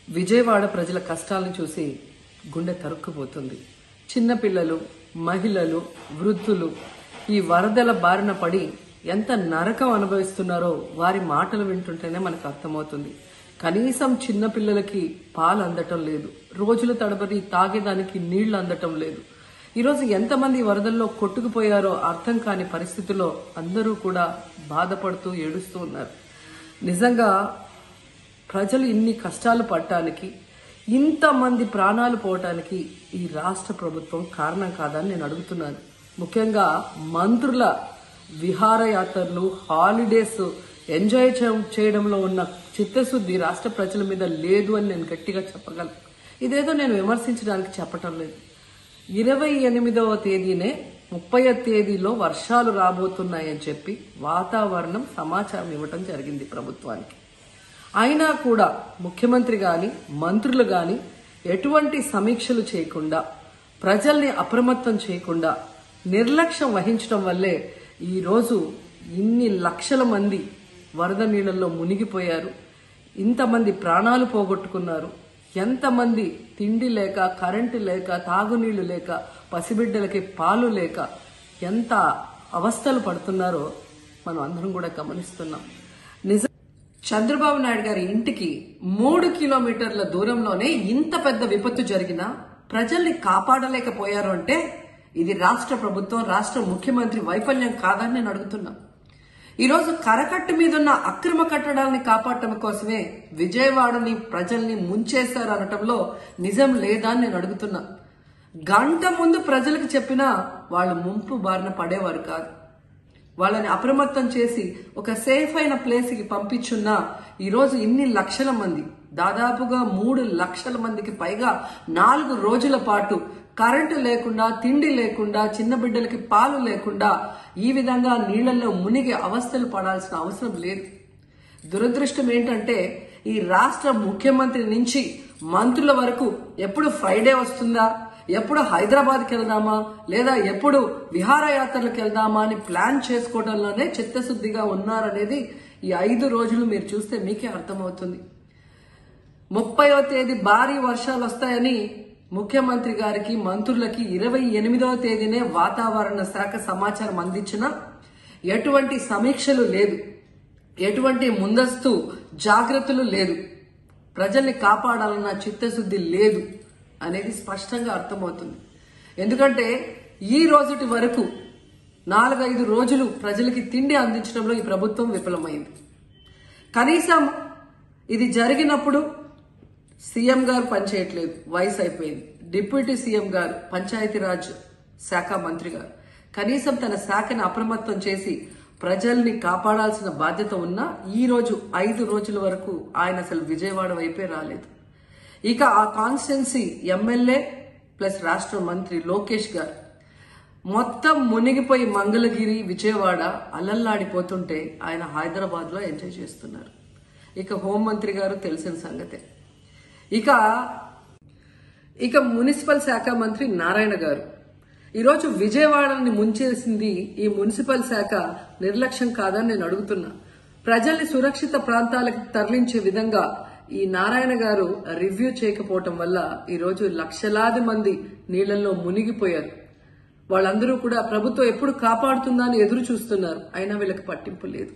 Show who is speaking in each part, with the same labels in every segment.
Speaker 1: విజయవాడ ప్రజల కష్టాలను చూసి గుండె తరుక్కుపోతుంది. చిన్నపిల్లలు, మహిళలు, వృద్ధులు ఈ వరదల బారిన పడి ఎంత నరకం అనుభవిస్తున్నారో వారి మాటలు వింటుంటేనే మనకు అర్థమవుతుంది. కనీసం చిన్నపిల్లలకి పాలు అందటం లేదు, రోజుల తడబడి తాగేదానికి నీళ్లు అందటం లేదు. ఈరోజు ఎంతమంది వరదల్లో కొట్టుకుపోయారో అర్థం కాని పరిస్థితుల్లో అందరూ కూడా బాధపడుతూ ఏడుస్తూ ఉన్నారు. నిజంగా ప్రజలు ఇన్ని కష్టాలు పడటానికి, ఇంతమంది ప్రాణాలు పోవటానికి ఈ రాష్ట్ర ప్రభుత్వం కారణం కాదని నేను అడుగుతున్నాను. ముఖ్యంగా మంత్రుల విహారయాత్రలు, హాలిడేస్ ఎంజాయ్ చేయడంలో ఉన్న చిత్తశుద్ధి రాష్ట్ర ప్రజల మీద లేదు అని నేను గట్టిగా చెప్పగలను. ఇదేదో నేను విమర్శించడానికి చెప్పటం లేదు. 28వ తేదీనే 30వ తేదీలో వర్షాలు రాబోతున్నాయని చెప్పి వాతావరణం సమాచారం ఇవ్వటం జరిగింది ప్రభుత్వానికి. అయినా కూడా ముఖ్యమంత్రి గాని, మంత్రులు గాని ఎటువంటి సమీక్షలు చేయకుండా, ప్రజల్ని అప్రమత్తం చేయకుండా నిర్లక్ష్యం వహించడం వల్లే ఈరోజు ఇన్ని లక్షల మంది వరద నీళ్లలో మునిగిపోయారు. ఇంతమంది ప్రాణాలు పోగొట్టుకున్నారు. ఎంతమంది తిండి లేక, కరెంటు లేక, తాగునీళ్లు లేక, పసిబిడ్డలకి పాలు లేక ఎంత అవస్థలు పడుతున్నారో మనం అందరం కూడా గమనిస్తున్నాం. నిజం, చంద్రబాబు నాయుడు గారి ఇంటికి 3 కిలోమీటర్ల దూరంలోనే ఇంత పెద్ద విపత్తు జరిగినా ప్రజల్ని కాపాడలేకపోయారు అంటే ఇది రాష్ట్ర ప్రభుత్వం, రాష్ట్ర ముఖ్యమంత్రి వైఫల్యం కాదని నేను అడుగుతున్నా. ఈరోజు కరకట్టు మీదున్న అక్రమ కట్టడాలని కాపాడటం కోసమే విజయవాడని ప్రజల్ని ముంచేశారు అనటంలో నిజం లేదా అని నేను అడుగుతున్నా. గంట ముందు ప్రజలకు చెప్పినా వాళ్ళు ముంపు బారిన పడేవారు కాదు. వాళ్ళని అప్రమత్తం చేసి ఒక సేఫ్ అయిన ప్లేస్ కి పంపించున్నా ఈరోజు ఇన్ని లక్షల మంది, దాదాపుగా 3 లక్షల మందికి పైగా 4 రోజుల పాటు కరెంటు లేకుండా, తిండి లేకుండా, చిన్న బిడ్డలకి పాలు లేకుండా ఈ విధంగా నీళ్లలో మునిగి అవస్థలు పడాల్సిన అవసరం లేదు. దురదృష్టం ఏంటంటే ఈ రాష్ట్ర ముఖ్యమంత్రి నుంచి మంత్రుల వరకు ఎప్పుడు ఫ్రైడే వస్తుందా, ఎప్పుడు హైదరాబాద్కి వెళ్దామా, లేదా ఎప్పుడు విహారయాత్రలకు వెళ్దామా అని ప్లాన్ చేసుకోవడంలోనే చిత్తశుద్ధిగా ఉన్నారనేది ఈ 5 రోజులు మీరు చూస్తే మీకే అర్థమవుతుంది. 30వ తేదీ భారీ వర్షాలు వస్తాయని ముఖ్యమంత్రి గారికి, మంత్రులకి 28వ తేదీనే వాతావరణ శాఖ సమాచారం అందించినా ఎటువంటి సమీక్షలు లేదు, ఎటువంటి ముందస్తు జాగ్రత్తలు లేదు, ప్రజల్ని కాపాడాలన్న చిత్తశుద్ధి లేదు అనేది స్పష్టంగా అర్థమవుతుంది. ఎందుకంటే ఈ రోజుటి వరకు 4-5 రోజులు ప్రజలకి తిండి అందించడంలో ఈ ప్రభుత్వం విఫలమైంది. కనీసం ఇది జరిగినప్పుడు సీఎం గారు పనిచేయట్లేదు, వయసు అయిపోయింది. డిప్యూటీ సీఎం గారు, పంచాయతీరాజ్ శాఖ మంత్రి గారు కనీసం తన శాఖను అప్రమత్తం చేసి ప్రజల్ని కాపాడాల్సిన బాధ్యత ఉన్నా ఈ రోజు 5 రోజుల వరకు ఆయన అసలు విజయవాడ వైపే రాలేదు. ఇక ఆ కాన్స్టిట్యున్సీ ఎమ్మెల్యే ప్లస్ రాష్ట్ర మంత్రి లోకేష్ గారు మొత్తం మునిగిపోయి మంగళగిరి, విజయవాడ అల్లల్లాడిపోతుంటే ఆయన హైదరాబాద్ లో ఎంజాయ్ చేస్తున్నారు. ఇక హోంమంత్రి గారు తెలిసిన సంగతే. ఇక మున్సిపల్ శాఖ మంత్రి నారాయణ గారు ఈరోజు విజయవాడని ముంచేసింది ఈ మున్సిపల్ శాఖ నిర్లక్ష్యం కాదని నేను అడుగుతున్నా. ప్రజల్ని సురక్షిత ప్రాంతాలకు తరలించే విధంగా ఈ నారాయణ గారు రివ్యూ చేయకపోవటం వల్ల ఈరోజు లక్షలాది మంది నీళ్లలో మునిగిపోయారు. వాళ్ళందరూ కూడా ప్రభుత్వం ఎప్పుడు కాపాడుతుందా అని ఎదురు చూస్తున్నారు. అయినా వీళ్ళకి పట్టింపు లేదు.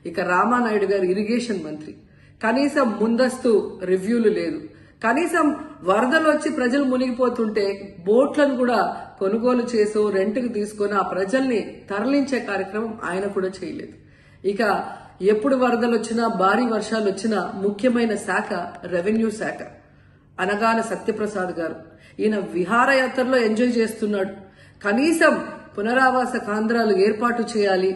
Speaker 1: ఇక రామానాయుడు గారు ఇరిగేషన్ మంత్రి, కనీసం ముందస్తు రివ్యూలు లేదు. కనీసం వరదలు వచ్చి ప్రజలు మునిగిపోతుంటే బోట్లను కూడా కొనుగోలు చేసో రెంట్కి తీసుకొని ఆ ప్రజల్ని తరలించే కార్యక్రమం ఆయన కూడా చేయలేదు. ఇక ఎప్పుడు వరదలు వచ్చినా, భారీ వర్షాలు వచ్చినా ముఖ్యమైన శాఖ రెవెన్యూ శాఖ. అనగాన సత్యప్రసాద్ గారు ఈయన విహారయాత్రలో ఎంజాయ్ చేస్తున్నాడు. కనీసం పునరావాస కేంద్రాలు ఏర్పాటు చేయాలి,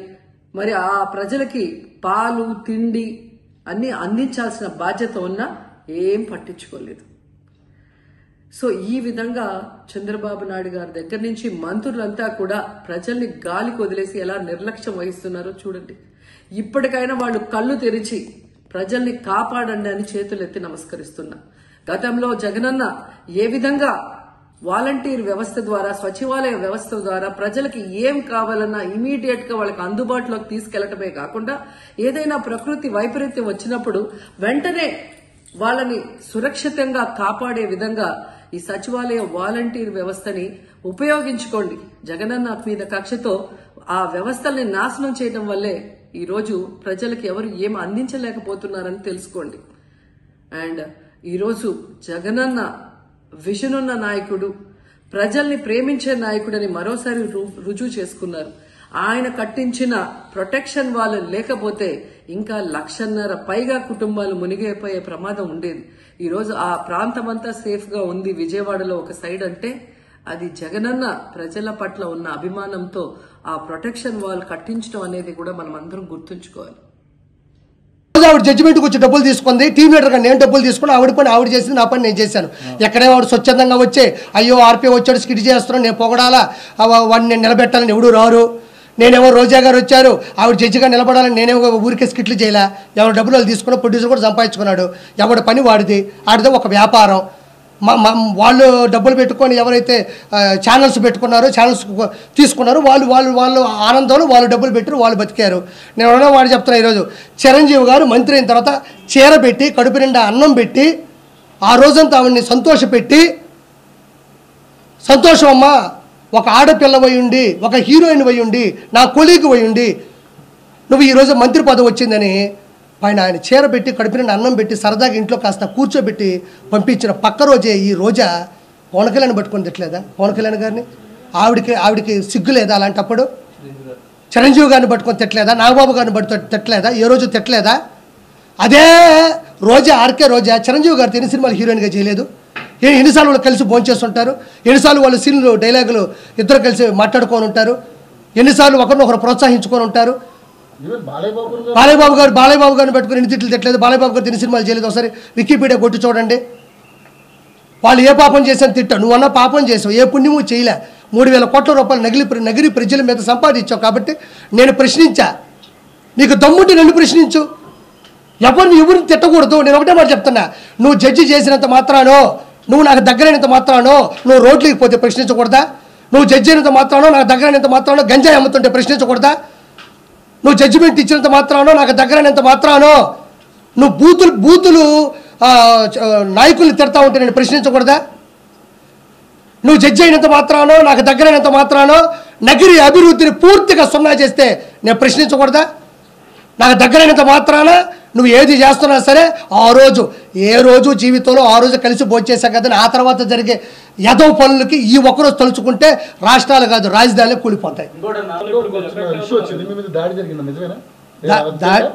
Speaker 1: మరి ఆ ప్రజలకి పాలు, తిండి అన్ని అందించాల్సిన బాధ్యత ఉన్నా ఏం పట్టించుకోలేదు. సో ఈ విధంగా చంద్రబాబు నాయుడు గారి దగ్గర నుంచి మంత్రులంతా కూడా ప్రజల్ని గాలికి వదిలేసి ఎలా నిర్లక్ష్యం వహిస్తున్నారో చూడండి. ఇప్పటికైనా వాళ్ళు కళ్ళు తెరిచి ప్రజల్ని కాపాడండి అని చేతులెత్తి నమస్కరిస్తున్నా. గతంలో జగనన్న ఏ విధంగా వాలంటీర్ వ్యవస్థ ద్వారా, సచివాలయ వ్యవస్థ ద్వారా ప్రజలకి ఏం కావాలన్నా ఇమీడియట్ గా వాళ్ళకి అందుబాటులోకి తీసుకెళ్లటమే కాకుండా ఏదైనా ప్రకృతి వైపరీత్యం వచ్చినప్పుడు వెంటనే వాళ్ళని సురక్షితంగా కాపాడే విధంగా ఈ సచివాలయ వాలంటీర్ వ్యవస్థని ఉపయోగించుకోండి. జగనన్న మీద కక్షతో ఆ వ్యవస్థల్ని నాశనం చేయడం వల్లే ఈ రోజు ప్రజలకు ఎవరు ఏం అందించలేకపోతున్నారని తెలుసుకోండి. అండ్ ఈరోజు జగనన్న విజన్ ఉన్న నాయకుడు, ప్రజల్ని ప్రేమించే నాయకుడని మరోసారి రుజువు చేసుకున్నారు. ఆయన కట్టించిన ప్రొటెక్షన్ వాళ్ళు లేకపోతే ఇంకా 1,50,000 పైగా కుటుంబాలు మునిగిపోయే ప్రమాదం ఉండేది. ఈరోజు ఆ ప్రాంతమంతా సేఫ్ గా ఉంది విజయవాడలో ఒక సైడ్ అంటే అది జగనన్న ప్రజల పట్ల ఉన్న అభిమానంతో ఆ ప్రొటెక్షన్ వాల్ కట్టించడం అనేది కూడా మనం అందరం గుర్తుంచుకోవాలి.
Speaker 2: ఆవిడ జడ్జిమెంట్కి వచ్చి డబ్బులు తీసుకుంది, టీం లీడర్గా నేను డబ్బులు తీసుకుని ఆవిడ పని ఆవిడ చేసింది, నా పని నేను చేశాను. ఎక్కడే వాడు స్వచ్ఛందంగా వచ్చే అయ్యో ఆర్పీ వచ్చాడు స్కిట్ చేస్తున్నాను నేను పొగడాలా, వాడిని నేను నిలబెట్టాలని ఎవడు రారు. నేనేమో రోజా గారు వచ్చారు ఆవిడ జడ్జిగా నిలబడాలని నేనేమో ఊరికే స్కిట్లు చేయలే. ఎవరు డబ్బులు వాళ్ళు తీసుకున్న ప్రొడ్యూసర్ కూడా సంపాదించుకున్నాడు. ఎవరి పని వాడిది, ఆడితే ఒక వ్యాపారం. వాళ్ళు డబ్బులు పెట్టుకొని ఎవరైతే ఛానల్స్ పెట్టుకున్నారో ఛానల్స్ తీసుకున్నారో వాళ్ళు ఆనందంలో వాళ్ళు డబ్బులు పెట్టారు, వాళ్ళు బతికారు. నేను వాడు చెప్తున్నా ఈరోజు చిరంజీవి గారు మంత్రి అయిన తర్వాత చీర పెట్టి కడుపు నిండా అన్నం పెట్టి ఆ రోజంతా ఆవిడ్ని సంతోషపెట్టి, సంతోషం అమ్మ ఒక ఆడపిల్ల పోయిండి, ఒక హీరోయిన్ పోయిండి, నా కొలీగ్ పోయిండి, నువ్వు ఈరోజు మంత్రి పదవి వచ్చిందని పైన ఆయన చీర పెట్టి కడుపు నిండా అన్నం పెట్టి సరదాగా ఇంట్లో కాస్త కూర్చోబెట్టి పంపించిన పక్క రోజే ఈ రోజా పవన్ కళ్యాణ్ పట్టుకొని తిట్టలేదా? పవన్ కళ్యాణ్ గారిని ఆవిడికి సిగ్గు లేదా? అలాంటప్పుడు చిరంజీవి గారిని పట్టుకొని తిట్టలేదా? నాగబాబు గారిని పట్టుకొని తిట్టలేదా? ఏ రోజు తిట్టలేదా? అదే రోజా, ఆర్కే రోజా చిరంజీవి గారితో ఎన్ని సినిమాలు హీరోయిన్గా చేయలేదు? ఎన్నిసార్లు వాళ్ళు కలిసి భోంచేస్తుంటారు, ఎన్నిసార్లు వాళ్ళు సీన్లు డైలాగులు ఇద్దరు కలిసి మాట్లాడుకొని ఉంటారు, ఎన్నిసార్లు ఒకరినొకరు ప్రోత్సహించుకొని ఉంటారు. బాలయ్యబాబు గారిని పెట్టుకుని ఎన్ని తిట్లు తిట్టలేదు? బాలయ్యబాబు గారు ఎన్ని సినిమాలు చేయలేదు? ఒకసారి వికీపీడియా కొట్టి చూడండి. వాళ్ళు ఏ పాపం చేశాను తిట్టావు, నువ్వన్నా పాపం చేసావు, ఏ పుణ్యము చేయలే. 3,000 కోట్ల రూపాయలు నగిరి ప్రజల మీద సంపాదించావు. కాబట్టి నేను ప్రశ్నించా, నీకు దమ్ముంటే నన్ను ప్రశ్నించు, ఎవరిని తిట్టకూడదు. నేను ఒకటే మాట చెప్తున్నా, నువ్వు జడ్జి చేసినంత మాత్రానో, నువ్వు నాకు దగ్గరైనంత మాత్రానో నువ్వు రోడ్లకి పోతే ప్రశ్నించకూడదా? నువ్వు జడ్జి అయినంత మాత్రానో నాకు దగ్గరైనంత మాత్రానో గంజాయి అమ్ముతుంటే ప్రశ్నించకూడదా? నువ్వు జడ్జిమెంట్ ఇచ్చినంత మాత్రానో నాకు దగ్గరైనంత మాత్రానో నువ్వు బూతులు నాయకుల్ని తిడతా ఉంటే నేను ప్రశ్నించకూడదా? నువ్వు జడ్జి అయినంత మాత్రానో నాకు దగ్గరైనంత మాత్రానో నగిరి అభివృద్ధిని పూర్తిగా సున్నా చేస్తే నేను ప్రశ్నించకూడదా? నాకు దగ్గరైనంత మాత్రాన నువ్వు ఏది చేస్తున్నా సరే ఏ రోజు జీవితంలో ఆ రోజు కలిసి భోంచేసాం కదా, ఆ తర్వాత జరిగే యదవ పనులకి ఈ ఒక్కరోజు తలుచుకుంటే రాష్ట్రాలు కాదు రాజధానులు కూలిపోతాయి.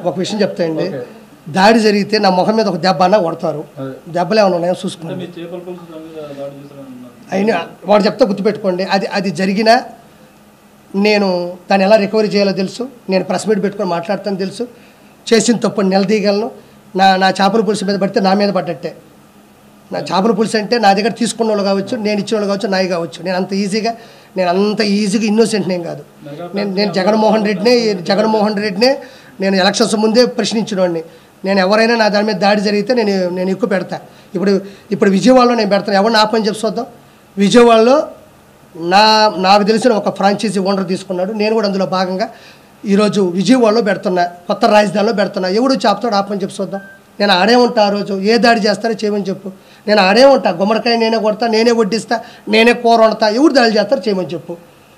Speaker 2: ఒక విషయం చెప్తాయండి, దాడి జరిగితే నా మొహం మీద ఒక దెబ్బ అన్నా కొడతారు, దెబ్బలు ఏమైనా ఉన్నాయో చూసుకున్నాను. అయినా వాడు చెప్తే గుర్తుపెట్టుకోండి, అది జరిగినా నేను దాన్ని ఎలా రికవరీ చేయాలో తెలుసు, నేను ప్రెస్ మీట్ పెట్టుకొని మాట్లాడతాను తెలుసు, చేసిన తప్పు నిలదీయగలను. నా చేపల పులుసు మీద పడితే నా మీద పడ్డట్టే. నా చేపల పులుసు అంటే నా దగ్గర తీసుకున్న వాళ్ళు కావచ్చు, నేను ఇచ్చిన వాళ్ళు కావచ్చు, నాయి కావచ్చు. నేను అంత ఈజీగా ఇన్నోసెంట్ నేను కాదు. నేను జగన్మోహన్ రెడ్డినే నేను ఎలక్షన్స్ ముందే ప్రశ్నించినవాడిని. నేను ఎవరైనా నా దాని మీద దాడి జరిగితే నేను ఎక్కువ పెడతా. ఇప్పుడు విజయవాడలో నేను పెడతాను, ఎవరిని ఆపని చెప్పి చూద్దాం. విజయవాడలో నాకు తెలిసిన ఒక ఫ్రాంచైజీ ఓనర్ తీసుకున్నాడు, నేను కూడా అందులో భాగంగా ఈరోజు విజయవాడలో పెడుతున్నా, కొత్త రాజధానిలో పెడుతున్నా. ఎవడు చాపుతాడు ఆపని చెప్పి చూద్దాం. నేను ఆడే ఉంటా, ఆ రోజు ఏ దాడి చేస్తారో చేయమని చెప్పు. నేను ఆడే ఉంటా, గుమ్మడికాయ నేనే కొడతా, నేనే వడ్డిస్తా, నేనే కూర వండుతా, ఎవరు దాడి చేస్తారో చేయమని చెప్పు.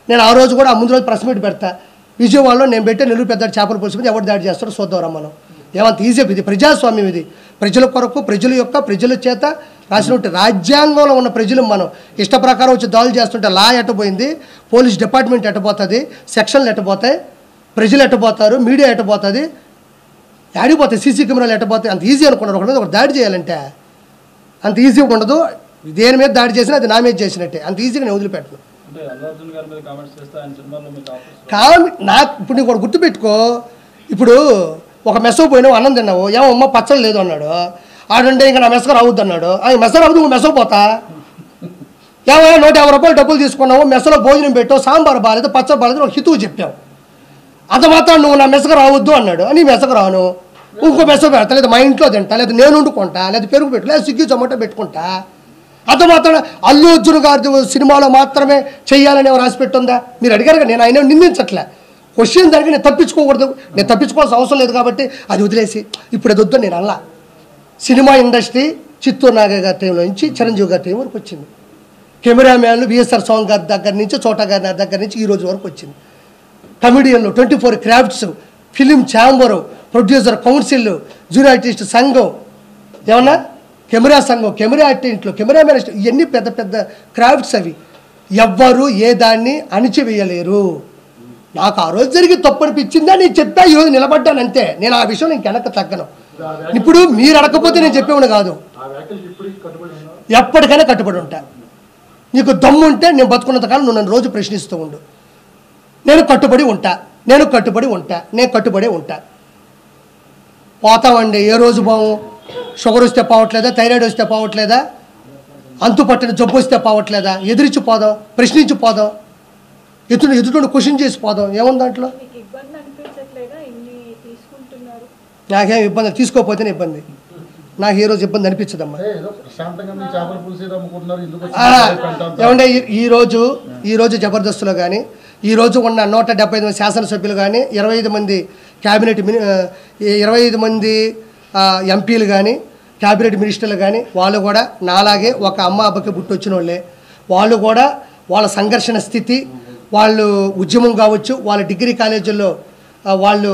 Speaker 2: నేను ఆ రోజు కూడా ముందు రోజు ప్రెస్ మీట్ పెడతా. విజయవాడలో నేను పెట్టే నెల్లూరు పెద్ద చేపల పులుసు మీద ఎవరు దాడి చేస్తారో చూద్దాం రమ్మను. ఏమంత ఈజీ? ఇది ప్రజాస్వామ్యం, ఇది ప్రజల కొరకు ప్రజల చేత రాసినట్టు రాజ్యాంగంలో ఉన్న ప్రజలు మనం ఇష్ట ప్రకారం వచ్చి దాడులు చేస్తుంటే లా ఎట్టబోయింది, పోలీస్ డిపార్ట్మెంట్ ఎట్టబోతుంది, సెక్షన్లు ఎట్టబోతాయి, ప్రజలు ఎట్టబోతారు, మీడియా ఎట్టబోతుంది, ఆడిపోతాయి, సీసీ కెమెరాలు ఎట్టబోతాయి. అంత ఈజీ అనుకున్నారు. ఒకటి మీద ఒక దాడి చేయాలంటే అంత ఈజీగా ఉండదు. దేని మీద దాడి చేసినా అది నా మీద చేసినట్టే, అంత ఈజీగా నేను వదిలిపెట్టను. ఇప్పుడు నీకు గుర్తు పెట్టుకో, ఇప్పుడు ఒక మెస్సో పోయినావు, అన్నం తిన్నావు, ఏమమ్మా పచ్చడి లేదు అన్నాడు, ఆడంటే ఇంకా నా మెస్సగా రావద్దు అన్నాడు. మెస్స రావద్దు, నువ్వు మెస్సో పోతా. ఏమో 150 రూపాయలు డబ్బులు తీసుకున్నావు, మెస్సలో భోజనం పెట్టావు, సాంబార్ బాగాలేదు, పచ్చడి బాగాలేదు, ఒక హితువు చెప్పావు, అంత మాత్రం నువ్వు నా మెస్సగా రావద్దు అన్నాడు. నీ మెస్సకు రాను, ఇంకో మెస్సో పెడతా, లేదా మా ఇంట్లో తింటా, లేదా నేను వండుకుంటా, లేదా పెరుగు పెట్టు, లేదా స్విగ్గీ జొమాటో పెట్టుకుంటా. అంత మాత్రం అల్లు అర్జున్ గారి సినిమాలో మాత్రమే చెయ్యాలని ఎవరు రాసి పెట్టుందా? మీరు అడిగారు కదా, నేను ఆయన నిందించట్లే. క్వశ్చన్ దానికి నేను తప్పించుకోకూడదు, నేను తప్పించుకోవాల్సిన అవసరం లేదు. కాబట్టి అది వదిలేసి ఇప్పుడు అది వద్దు నేను అల్లా సినిమా ఇండస్ట్రీ చిత్తూరు నాగయ్య గారి టైంలో నుంచి చిరంజీవి గారి టైం వరకు వచ్చింది. కెమెరామ్యాన్లు విఎస్ఆర్ స్వామి గారి దగ్గర నుంచి చోటా గారి దగ్గర నుంచి ఈ రోజు వరకు వచ్చింది. కమిడియన్లు 24 crafts, film chamber, producer council, junior artist సంఘం, ఏమన్నా కెమెరా సంఘం, కెమెరా ఆర్టిస్టులు, కెమెరామెన్, ఇవన్నీ పెద్ద పెద్ద క్రాఫ్ట్స్. అవి ఎవ్వరు ఏ దాన్ని అణిచివేయలేరు. నాకు ఆ రోజు జరిగి తప్పు అనిపించిందా నేను చెప్పా, ఈరోజు నిలబడ్డాను అంతే. నేను ఆ విషయంలో ఇంకెనక తగ్గను. ఇప్పుడు మీరు అడగకపోతే నేను చెప్పేవాడు కాదు. ఎప్పటికైనా కట్టుబడి ఉంటా. నీకు దమ్ము ఉంటే నేను బతుకున్నంత కాలం నువ్వు నన్ను రోజు ప్రశ్నిస్తూ ఉండు. నేను కట్టుబడి ఉంటా. నేను కట్టుబడి ఉంటా. పోతామండి. ఏ రోజు బావు షుగర్ వస్తే పోవట్లేదా, థైరాయిడ్ వస్తే పోవట్లేదా, అంతుపట్టిన జబ్బు వస్తే పోవట్లేదా, ఎదిరించి పోదాం, ప్రశ్నించి పోదాం, ఎదుటి క్వశ్చన్ చేసి పోదాం. ఏముంది దాంట్లో? నాకేం ఇబ్బంది, తీసుకోకపోతేనే ఇబ్బంది. నాకు ఏ రోజు ఇబ్బంది అనిపించదమ్మా. ఏమంటే ఈరోజు జబర్దస్త్లో కానీ, ఈరోజు ఉన్న 175 మంది శాసనసభ్యులు కానీ, 25 మంది క్యాబినెట్ 25 మంది ఎంపీలు కానీ, క్యాబినెట్ మినిస్టర్లు కానీ, వాళ్ళు కూడా నాలాగే ఒక అమ్మ అబ్బకి పుట్టొచ్చిన వాళ్ళే. వాళ్ళు కూడా వాళ్ళ సంఘర్షణ స్థితి, వాళ్ళు ఉద్యమం కావచ్చు, వాళ్ళ డిగ్రీ కాలేజీల్లో వాళ్ళు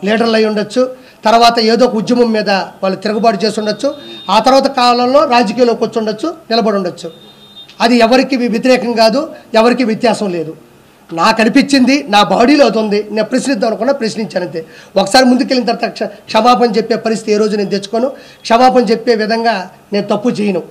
Speaker 2: లీడర్లు అయి ఉండొచ్చు, తర్వాత ఏదో ఒక ఉద్యమం మీద వాళ్ళు తిరుగుబాటు చేసి ఉండొచ్చు, ఆ తర్వాత కాలంలో రాజకీయాల్లోకి వచ్చి ఉండొచ్చు, నిలబడి ఉండొచ్చు. అది ఎవరికి వ్యతిరేకం కాదు, ఎవరికి వ్యత్యాసం లేదు. నాకు అనిపించింది, నా బాడీలో అవుతుంది, నేను ప్రశ్నిద్దాం అనుకున్నా, ప్రశ్నించాను అంతే. ఒకసారి ముందుకెళ్ళిన తర్వాత క్షమాపణ చెప్పే పరిస్థితి ఏ రోజు నేను తెచ్చుకోను. క్షమాపణ చెప్పే విధంగా నేను తప్పు చేయను.